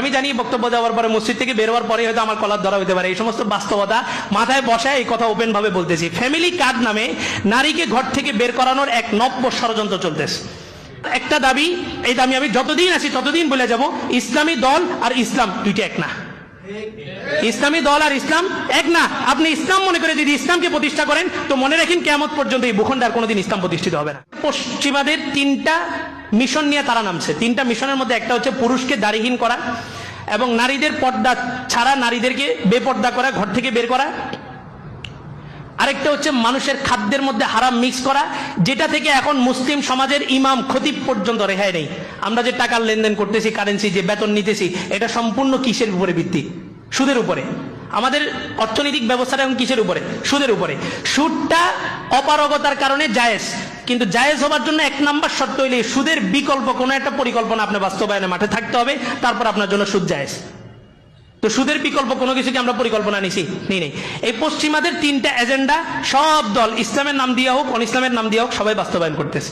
আমি জানি বক্তব্য দেওয়ার পরে মসজিদ থেকে বের হওয়ার পরে হয়তো আমার কলার ধরা হতে পারে, এই সমস্ত বাস্তবতা মাথায় বসায় এই কথা ওপেন ভাবে বলতেছি। ফ্যামিলি কার্ড নামে নারীকে ঘর থেকে বের করানোর এক নব্য ষড়যন্ত্র চলতেছে। একটা দাবি, এই দাবি আমি যতদিন আছি ততদিন বলে যাব, ইসলামী দল আর ইসলাম দুইটা এক না। ইসলামী দল আর ইসলাম এক না। আপনি ইসলাম মনে করে যদি ইসলামকে প্রতিষ্ঠা করেন তো মনে রাখেন কিয়ামত পর্যন্ত এই ভূখণ্ডে আর কোনোদিন ইসলাম প্রতিষ্ঠিত হবে না। পশ্চিমাদের তিনটা মিশন নিয়ে তারা নামছে। তিনটা মিশনের মধ্যে একটা হচ্ছে পুরুষকে দাড়িহীন করা এবং নারীদের পর্দা ছাড়া নারীদেরকে বেপর্দা করা, ঘর থেকে বের করা। আরেকটা হচ্ছে মানুষের খাদ্যের মধ্যে হারাম মিক্স করা, যেটা থেকে এখন মুসলিম সমাজের ইমাম খতিব পর্যন্ত রেহাই নেই। আমরা যে টাকার লেনদেন করতেছি, কারেন্সি যে বেতন নিতেছি, এটা সম্পূর্ণ কিসের উপরে ভিত্তি? সুদের উপরে। আমাদের অর্থনৈতিক ব্যবস্থাটা এখন কিসের উপরে? সুদের উপরে। সুদটা অপারগতার কারণে জায়েজ, কিন্তু জায়েজ হবার জন্য এক নাম্বার শর্ত হইলে সুদের বিকল্প কোনো একটা পরিকল্পনা আপনি বাস্তবায়নে মাঠে থাকতে হবে, তারপর আপনার জন্য সুদ জায়েজ। তো সুদের বিকল্প কোনো কিছু কি আমরা পরিকল্পনা নিছি? নেই। এই পশ্চিমাদের তিনটা এজেন্ডা সব দল, ইসলামের নাম দিয়া হোক অন ইসলামের নাম দিয়া হোক, সবাই বাস্তবায়ন করতেছে।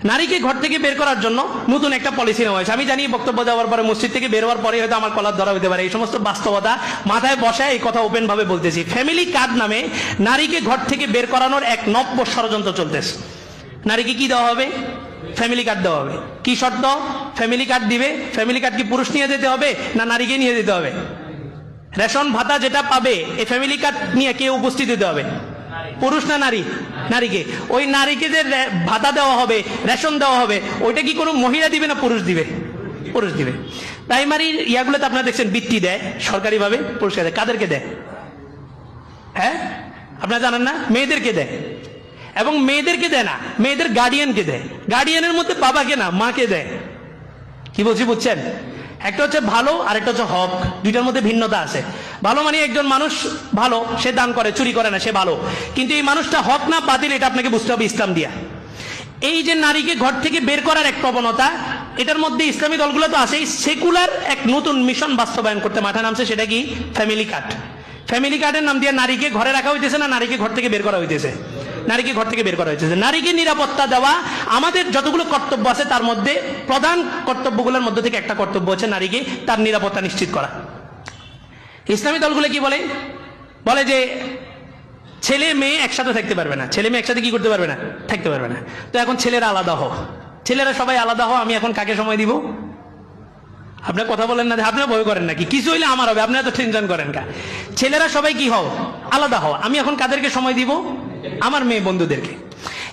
নারীকে ঘর থেকে বের করার জন্য নতুন একটা পলিসি নেওয়া হয়েছে। আমি জানি বক্তব্য দেওয়ার পরে মসজিদ থেকে বের হওয়ার পরে হয়তো আমার কলার ধরা হতে পারে, এই সমস্ত বাস্তবতা মাথায় বসায় এই কথা ওপেন ভাবে বলতেছি। ফ্যামিলি কার্ড নামে নারীকে ঘর থেকে বের করানোর এক নব্য ষড়যন্ত্র চলতেছে। নারীকে কি দেওয়া হবে? ফ্যামিলি কার্ড দেওয়া হবে। কি শর্ত? ফ্যামিলি কার্ড দিবে। ফ্যামিলি কার্ড কি পুরুষ নিয়ে যেতে হবে না নারীকে নিয়ে যেতে হবে? রেশন ভাতা যেটা পাবে এই ফ্যামিলি কার্ড নিয়ে কে উপস্থিত হতে হবে? পুরুষ না নারী? নারীকে। ওই নারীকে যে ভাতা দেওয়া হবে, রেশন দেওয়া হবে, ওইটা কি কোনো মহিলা দিবে না পুরুষ দিবে? পুরুষ দিবে। প্রাইমারি ইয়াগুলোতে আপনারা দেখছেন বৃত্তি দেয় সরকারিভাবে, পুরস্কার দেয়। কাদেরকে দেয়? হ্যাঁ, আপনারা জানেন না? মেয়েদেরকে দেয়। এবং মেয়েদেরকে দেয় না, মেয়েদের গার্ডিয়ানকে দেয়। গার্ডিয়ানের মধ্যে বাবাকে না, মাকে দেয়। কি বলছি বুঝছেন? একটা হচ্ছে ভালো আর একটা হচ্ছে হক, দুইটার মধ্যে ভিন্নতা আছে। ভালো মানে একজন মানুষ ভালো, সে দান করে, চুরি করে না, সে ভালো। কিন্তু এই মানুষটা হক না বাতিল, এটা আপনাকে বুঝতে হবে ইসলাম দিয়া। এই যে নারীকে ঘর থেকে বের করার এক প্রবণতা, এটার মধ্যে ইসলামী দলগুলো তো আছেই, সেকুলার এক নতুন মিশন বাস্তবায়ন করতে মাঠে নামছে। সেটা কি? Family card. ফ্যামিলি কার্ডের নাম দিয়ে নারীকে ঘরে রাখা হইতেছে না, নারীকে ঘর থেকে বের করা হইতেছে। নারীকে ঘর থেকে বের করা হয়েছে। নারীকে নিরাপত্তা দেওয়া আমাদের যতগুলো কর্তব্য আছে তার মধ্যে প্রধান কর্তব্যগুলোর মধ্যে থেকে একটা কর্তব্য হচ্ছে নারীকে তার নিরাপত্তা নিশ্চিত করা। ইসলামী দলগুলো কি বলে? বলে যে ছেলে মেয়ে একসাথে থাকতে পারবে না। ছেলে মেয়ে একসাথে কি করতে পারবে না? থাকতে পারবে না। তো এখন ছেলেরা আলাদা হও, ছেলেরা সবাই আলাদা হও। আমি এখন কাকে সময় দিব? আপনার কথা বলেন না, আপনারা ভয় করেন নাকি? কিছু হইলে আমার হবে, আপনারা তো টেনশন করেন কা? ছেলেরা সবাই কি হও? আলাদা হও। আমি এখন কাদেরকে সময় দিব? আমার মেয়ে বন্ধুদেরকে।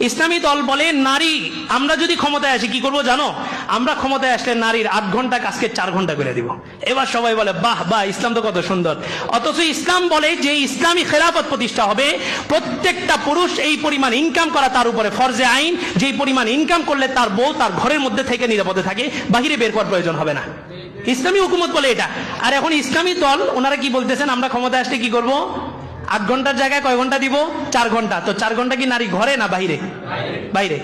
ইসলামী দল বলে নারী, আমরা যদি ক্ষমতায় আসি কি করব জানো? আমরা ক্ষমতায় আসলে নারীর 8 ঘন্টা কাজকে 4 ঘন্টা করে দিব। এবার সবাই বলে বাহ বাহ, ইসলাম তো কত সুন্দর। অথচ ইসলাম বলে যে ইসলামী খেলাফত প্রতিষ্ঠা হবে, প্রত্যেকটা পুরুষ এই পরিমাণ ইনকাম করা তার উপরে ফরজে আইন, যেই পরিমাণ ইনকাম করলে তার বউ তার ঘরের মধ্যে থেকে নিরাপদে থাকে, বাহিরে বের করার প্রয়োজন হবে না। ইসলামী হুকুমত বলে এটা। আর এখন ইসলামী দল ওনারা কি বলতেছেন? আমরা ক্ষমতায় আসলে কি করব? 8 ঘন্টার জায়গায় কয় ঘন্টা দিব? 4 ঘন্টা। তো 4 ঘন্টা কি নারী ঘরে না বাইরে? বাইরে।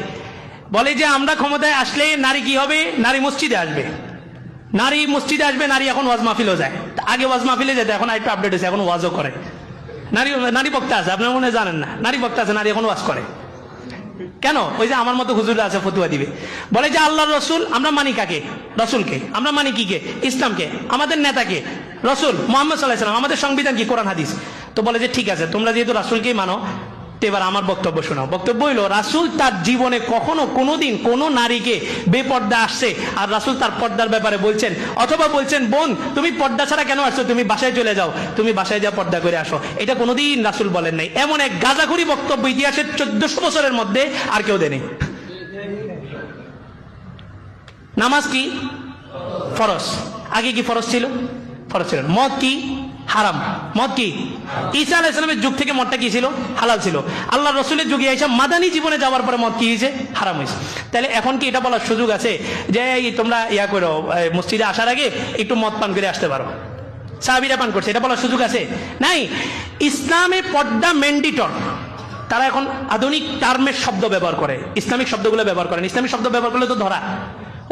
বলে যে আমরা ক্ষমতায় আসলে নারী কি হবে? নারী মসজিদে আসবে। নারী মসজিদে আসবে, নারী এখন ওয়াজ মাহফিলও যায়। আগে ওয়াজ মাহফিলে যেত, এখন আরেকটু আপডেট হয়েছে, এখন ওয়াজও করে। নারী বক্তা আছে, আপনার মনে জানেন না? নারী বক্তা আছে, নারী এখন ওয়াজ করে। কেন? ওই যে আমার মতো হুজুর আছে ফতুয়া দিবে, বলে যে আল্লাহর রসুল, আমরা মানি কাকে? রসুলকে। আমরা মানি কি কে? ইসলামকে। আমাদের নেতাকে? রসুল মুহাম্মদ সাল্লাল্লাহু আলাইহি ওয়াসাল্লাম। আমাদের সংবিধান কি? কোরআন হাদিস। তো বলে যে ঠিক আছে, তোমরা যেহেতু রাসূলকেই মানো, তো এবার আমার বক্তব্য শোনাও। বক্তব্য হইল রাসূল তার জীবনে কখনো কোনোদিন কোনো নারীকে বেপর্দা আসছে আর রাসূল তার পর্দার ব্যাপারে বলছেন, অথবা বলছেন বোন তুমি পর্দা ছাড়া কেন আসছো? তুমি বাসায় চলে যাও, তুমি বাসায় যা পর্দা করে আসো। এটা কোনোদিন রাসূল বলেন নাই। এমন এক গাঁজাখুরি বক্তব্য ইতিহাসের 1400 বছরের মধ্যে আর কেউ দেয়নি। নামাজ কি? ফরজ। আগে কি ফরজ ছিল? ফরজ ছিল। মদ কি? হারাম। মদ কি? ঈসা আলাইহিস সালামের যুগ থেকে মদটা কি ছিল? হালাল ছিল। আল্লাহ রসুলের যুগে আইসা মাদানী জীবনে যাওয়ার পরে মদ কি হয়েছে? হারাম হয়েছে। তাহলে এখন কি এটা বলার সুযোগ আছে যে তোমরা ইয়া করো, মসজিদে আসার আগে একটু মদ পান করে আসতে পারো? সাহাবীরা পান করছে, এটা বলার সুযোগ আছে? নাই। ইসলামে পর্দা ম্যান্ডেটরি। তারা এখন আধুনিক টার্মের শব্দ ব্যবহার করে, ইসলামিক শব্দগুলো ব্যবহার করেন। ইসলামিক শব্দ ব্যবহার করলে তো ধরা।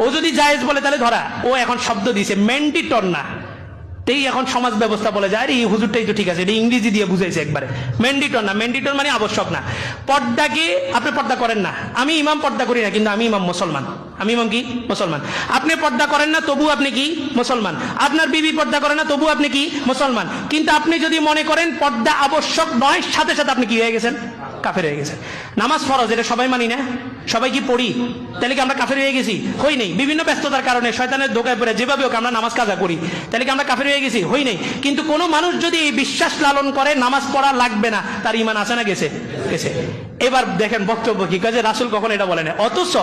ও যদি জায়েজ বলে তাহলে ধরা। ও এখন শব্দ দিয়েছে ম্যান্ডেটরি না, এই এখন সমাজ ব্যবস্থা বলে যায় এই হুজুরটাই তো ঠিক আছে, এটা ইংরেজি দিয়ে বুঝাইছে একবারে। ম্যান্ডেটর না, ম্যান্ডেটর মানে আবশ্যক না। পর্দাকে আপনি পর্দা করেন না, আমি ইমাম পর্দা করি না কিন্তু আমি ইমাম মুসলমান, আমি ইমাম কি মুসলমান। আপনি পর্দা করেন না তবু আপনি কি মুসলমান, আপনার বিবি পর্দা করে না তবু আপনি কি মুসলমান। কিন্তু আপনি যদি মনে করেন পর্দা আবশ্যক নয়, সাথে সাথে আপনি কি হয়ে গেছেন, কাফের হয়ে গেছেন। নামাজ ফরজ, এটা সবাই মানি না, সবাই কি পড়ি, তাহলে কি আমরা কাফের হয়ে গেছি? হই নাই। বিভিন্ন ব্যস্ততার কারণে শয়তানের ধোকায় পড়ে যেভাবে হোক আমরা নামাজ কাজা করি, তাহলে কি আমরা কাফের হয়ে গেছি? হই নাই। কিন্তু কোনো মানুষ যদি এই বিশ্বাস লালন করে নামাজ পড়া লাগবে না, তার ঈমান আছে না গেছে? গেছে। এবার দেখেন বক্তব্য কি কাজে, রাসূল কখন এটা বলেন। অথচ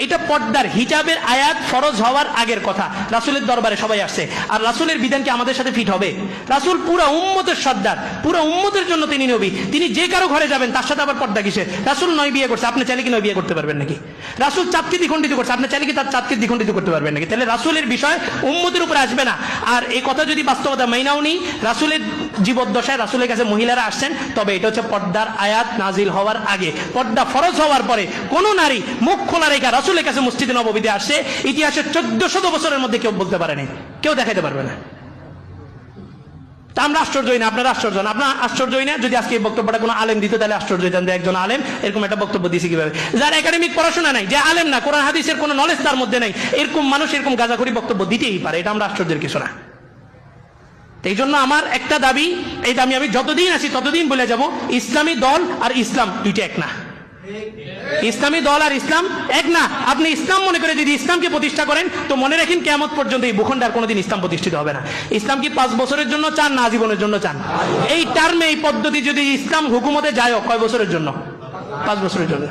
এটা পর্দার হিজাবের আয়াত ফরজ হওয়ার আগের কথা, রাসূলের দরবারে সবাই আসছে। আর রাসূলের বিধান কি আমাদের সাথে ফিট হবে? রাসূল পুরো উম্মতের সর্দার, পুরো উম্মতের জন্য তিনি নবী, তিনি যে কারো ঘরে যাবেন তার সাথে আবার পর্দা কিসের? রাসূল 9 বিয়ে করছে, আপনি চাইলে কি 9 বিয়ে করতে পারবেন নাকি? রাসূল চাঁদকে দ্বিখণ্ডিত করছে, আপনি চাইলে কি তার চাঁদকে দ্বিখণ্ডিত করতে পারবেন নাকি? তাহলে রাসূলের বিষয় উম্মতের উপরে আসবে না। আর এই কথা যদি বাস্তবতা মাইনাও নি, রাসূলের জীবদ্দশায় রাসূলের কাছে মহিলারা আসছেন, তবে এটা হচ্ছে পর্দার আয়াত নাজিল হওয়ার আগে। পর্দা ফরজ হওয়ার পরে কোন নারী মুখ খোলা রেখা রাসূলের কাছে মসজিদে নববীতে আসছে, ইতিহাসের 1400 বছরের মধ্যে কেউ বলতে পারেনি, কেউ দেখাইতে পারবে না। তা আমরা আশ্চর্য হই না, আপনারা আশ্চর্য না, আপনার আশ্চর্য হই না। যদি আজকে এই বক্তব্যটা কোনো আলেম দিত তাহলে আশ্চর্য হইতেন যে একজন আলেম এরকম একটা বক্তব্য দিয়েছে কিভাবে। যার একাডেমিক পড়াশোনা নাই, যে আলেম না, কোরআন হাদিসের কোনো নলেজ তার মধ্যে নাই, এরকম মানুষ এরকম গাঁজাখড়ি বক্তব্য দিতেই পারে, এটা আমরা আশ্চর্যের কিছু না। এই জন্য আমার একটা দাবি, এই দাবি আমি যতদিন আছি ততদিন বলে যাব, ইসলামী দল আর ইসলাম দুইটা এক না। ইসলামী দল আর ইসলাম এক না। আপনি ইসলাম মনে করে যদি ইসলামকে প্রতিষ্ঠা করেন, তো মনে রাখেন কিয়ামত পর্যন্ত এই ভূখণ্ডে আর কোনোদিন ইসলাম প্রতিষ্ঠিত হবে না। ইসলাম কি 5 বছরের জন্য চান না আজীবনের জন্য চান? এই টার্মে, এই পদ্ধতি যদি ইসলাম হুকুমতে যায়, কয় বছরের জন্য? 5 বছরের জন্য।